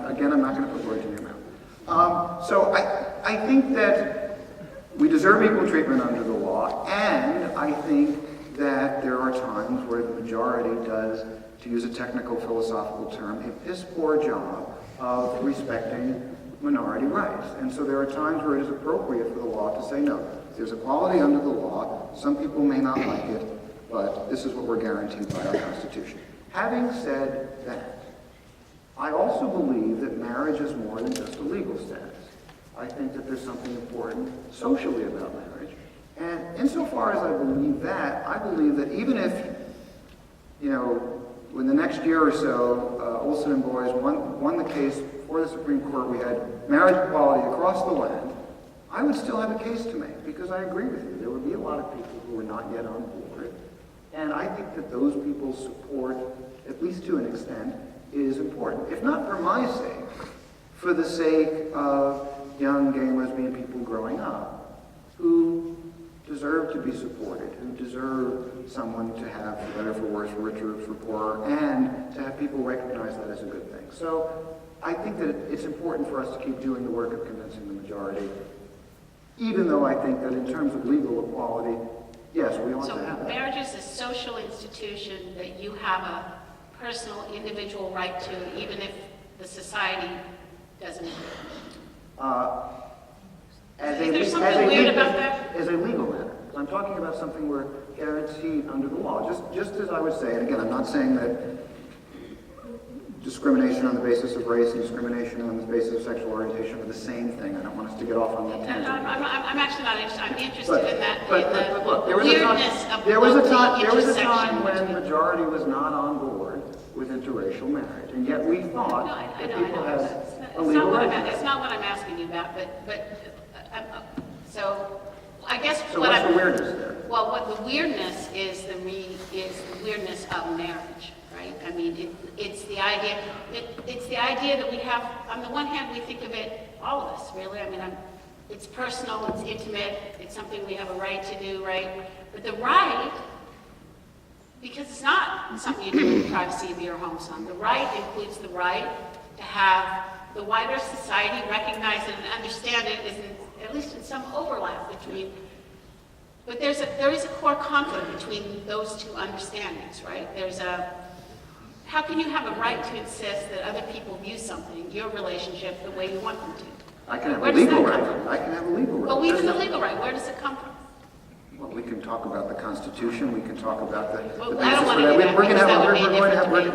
I'm not going to put words in your mouth. So I think that we deserve equal treatment under the law, and I think that there are times where the majority does, to use a technical philosophical term, a piss poor job of respecting minority rights. And so there are times where it is appropriate for the law to say, no, there's equality under the law. Some people may not like it, but this is what we're guaranteed by our Constitution. Having said that, I also believe that marriage is more than just a legal status. I think that there's something important socially about marriage. And insofar as I believe that, I believe that even if, in the next year or so, Olson and Boys won the case before the Supreme Court, we had marriage equality across the land, I would still have a case to make, because I agree with you. There would be a lot of people who are not yet on board. And I think that those people's support, at least to an extent, is important. If not for my sake, for the sake of young gay and lesbian people growing up who deserve to be supported, who deserve someone to have, for better, for worse, for richer, for poorer, and to have people recognize that as a good thing. So I think that it's important for us to keep doing the work of convincing the majority, even though I think that in terms of legal equality, yes, we ought to have that. So marriage is a social institution that you have a personal, individual right to, even if the society doesn't. Is there something weird about that? As a legal matter. I'm talking about something we're guaranteed under the law. Just as I would say, and again, I'm not saying that discrimination on the basis of race and discrimination on the basis of sexual orientation are the same thing. I don't want us to get off on that tangent. I'm actually not interested. I'm interested in that. But look, there was a time when the majority was not on board with interracial marriage, and yet we thought that people had a legal right. It's not what I'm asking you about, so I guess so what's the weirdness there? Well, what the weirdness is the weirdness of marriage, right? I mean, it's the idea. It's the idea that we have. On the one hand, we think of it, all of us, really. I mean, it's personal, it's intimate, it's something we have a right to do, right? But the right, because it's not something you do in the privacy of your home, son. The right includes the right to have the wider society recognize it and understand it, at least in some overlap between. But there is a core conflict between those two understandings, right? How can you have a right to insist that other people view something, your relationship, the way you want them to? I can have a legal right. I can have a legal right. But even the legal right, where does it come from? Well, we can talk about the Constitution. We can talk about the basis for that.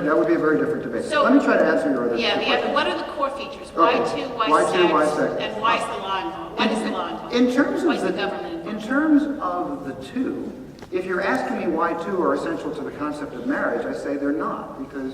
That would be a very different debate. So, let me try to answer your other question. What are the core features? Why two? Why sex? And why is the law involved? Why is the law involved? In terms of the government involved? In terms of the two, if you're asking me why two are essential to the concept of marriage, I say they're not, because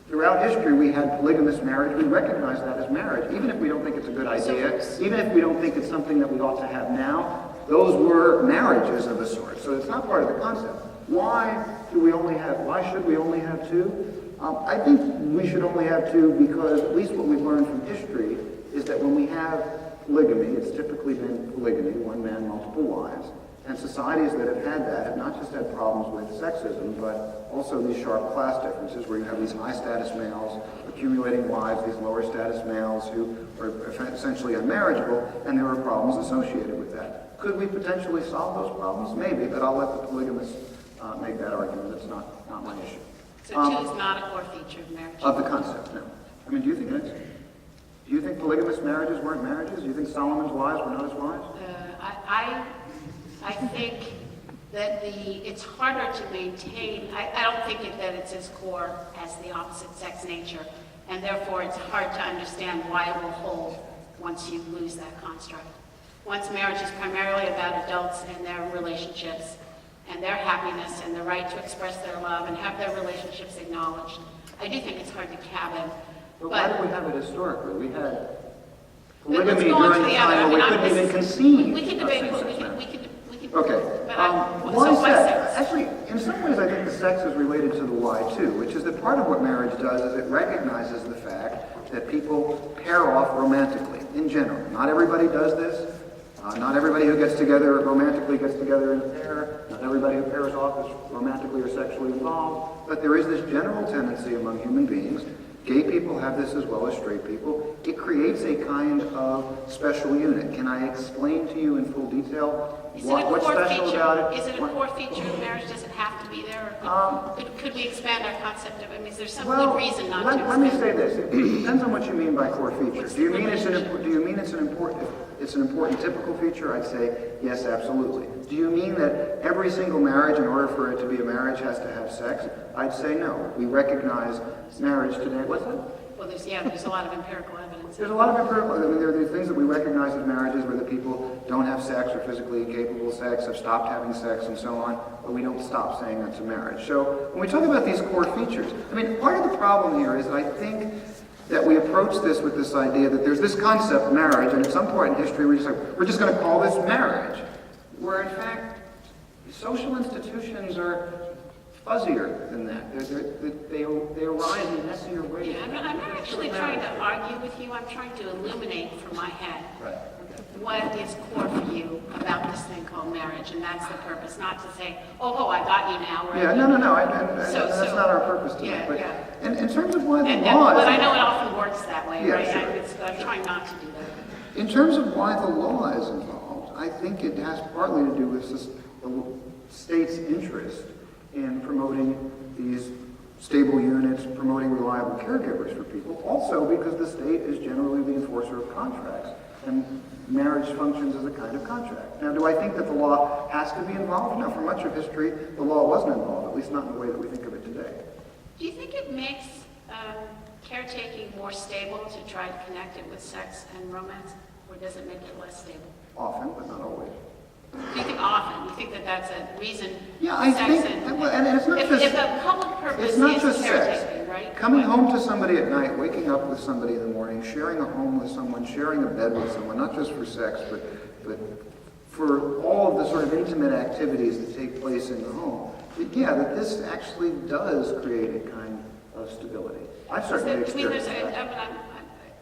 throughout history we had polygamous marriage. We recognize that as marriage, even if we don't think it's a good idea, even if we don't think it's something that we ought to have now. Those were marriages of a sort, so it's not part of the concept. Why should we only have two? I think we should only have two because at least what we've learned from history is that when we have polygamy, it's typically been polygamy, one man, multiple wives, and societies that have had that have not just had problems with sexism, but also these sharp class differences where you have these high status males accumulating wives, these lower status males who are essentially unmarriageable, and there are problems associated with that. Could we potentially solve those problems? Maybe, but I'll let the polygamists make that argument. It's not my issue. So two is not a core feature of marriage? Of the concept, no. I mean, do you think it is? Do you think polygamous marriages weren't marriages? Do you think Solomon's wives were not his wives? I think that it's harder to maintain. I don't think that it's as core as the opposite sex nature, and therefore it's hard to understand why it will hold once you lose that construct. Once marriage is primarily about adults and their relationships and their happiness and the right to express their love and have their relationships acknowledged, I do think it's hard to cabin. But why do we have it historically? We had polygamy during the time where we couldn't even conceive. We can debate. Okay. Why sex? Actually, in some ways, I think the sex is related to the why too, which is that part of what marriage does is it recognizes the fact that people pair off romantically in general. Not everybody does this. Not everybody who gets together romantically gets together in a pair. Not everybody who pairs off is romantically or sexually involved. But there is this general tendency among human beings Gay people have this as well as straight people. It creates a kind of special unit. Can I explain to you in full detail what's special about it? Is it a core feature of marriage? Does it have to be there? Or could we expand our concept of it? I mean, is there some good reason not to expand? Let me say this. It depends on what you mean by core feature. Do you mean it's an important typical feature? I'd say yes, absolutely. Do you mean that every single marriage, in order for it to be a marriage, has to have sex? I'd say no. We recognize marriage today. What's that? Well, there's a lot of empirical evidence. There's a lot of empirical. I mean, there are things that we recognize as marriages where the people don't have sex or physically incapable of sex, have stopped having sex, and so on. But we don't stop saying that's a marriage. So when we talk about these core features, I mean, part of the problem here is that I think that we approach this with this idea that there's this concept, marriage, and at some point in history we're just going to call this marriage, where in fact social institutions are fuzzier than that. They arise in messier ways. Yeah, I'm not actually trying to argue with you. I'm trying to illuminate from my head what is core for you about this thing called marriage, and that's the purpose. Not to say, oh, I got you now. Right? Yeah, no. That's not our purpose today. And in terms of why the law, but I know it often works that way, yeah, right? Sure. I'm trying not to do that. In terms of why the law is involved, I think it has partly to do with the state's interest in promoting these stable units, promoting reliable caregivers for people. Also because the state is generally the enforcer of contracts, and marriage functions as a kind of contract. Now, do I think that the law has to be involved? No, for much of history, the law wasn't involved, at least not in the way that we think of it today. Do you think it makes caretaking more stable to try to connect it with sex and romance, or does it make it less stable? Often, but not always. Do you think often? Do you think that that's a reason? Yeah, I think, and it's not just... If the public purpose it's not is just caretaking, sex. right? Coming home to somebody at night, waking up with somebody in the morning, sharing a home with someone, sharing a bed with someone, not just for sex, but for all of the sort of intimate activities that take place in the home. That this actually does create a kind of stability. I've certainly experienced that.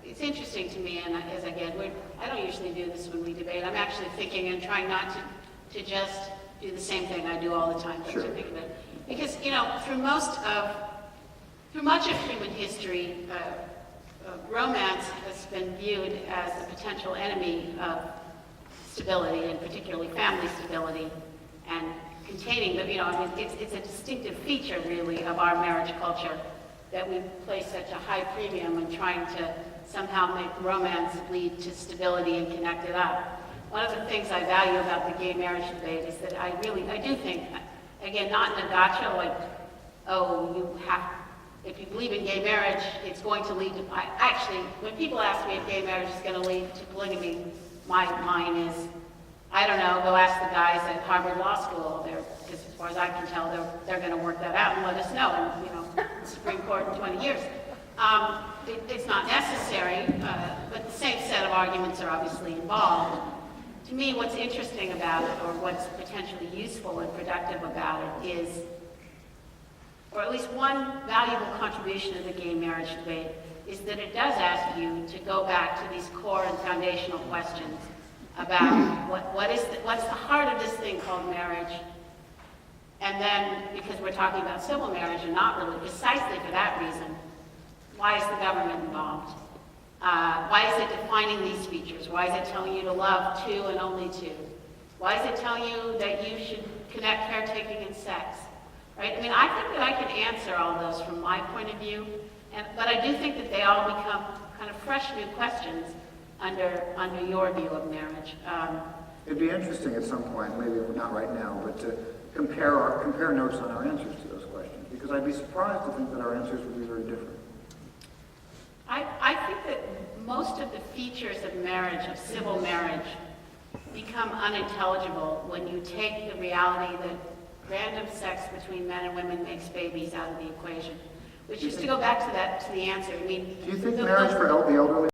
It's interesting to me, and as again, I don't usually do this when we debate. I'm actually thinking and trying not to just do the same thing I do all the time, but Sure. to think of it. Because, through much of human history, romance has been viewed as a potential enemy of stability, and particularly family stability, and containing the, it's a distinctive feature, really, of our marriage culture that we place such a high premium in trying to somehow make romance lead to stability and connect it up. One of the things I value about the gay marriage debate is that I do think, again, not in a gotcha, like, if you believe in gay marriage, it's going to lead to, actually, when people ask me if gay marriage is going to lead to polygamy, my line is, I don't know, go ask the guys at Harvard Law School. Because as far as I can tell, they're going to work that out and let us know. And, Supreme Court in 20 years. It's not necessary, but the same set of arguments are obviously involved. To me, what's interesting about it, or what's potentially useful and productive about it, is, or at least one valuable contribution of the gay marriage debate, is that it does ask you to go back to these core and foundational questions about what's the heart of this thing called marriage. And then, because we're talking about civil marriage and not really precisely for that reason, why is the government involved? Why is it defining these features? Why is it telling you to love two and only two? Why is it telling you that you should connect caretaking and sex? Right? I mean, I think that I can answer all those from my point of view, but I do think that they all become kind of fresh new questions under your view of marriage. It'd be interesting at some point, maybe not right now, but to compare notes on our answers to those questions, because I'd be surprised to think that our answers would be very different. I think that most of the features of marriage, of civil marriage, become unintelligible when you take the reality that random sex between men and women makes babies out of the equation. Which is to go back to the answer. I mean, do you think marriage for the elderly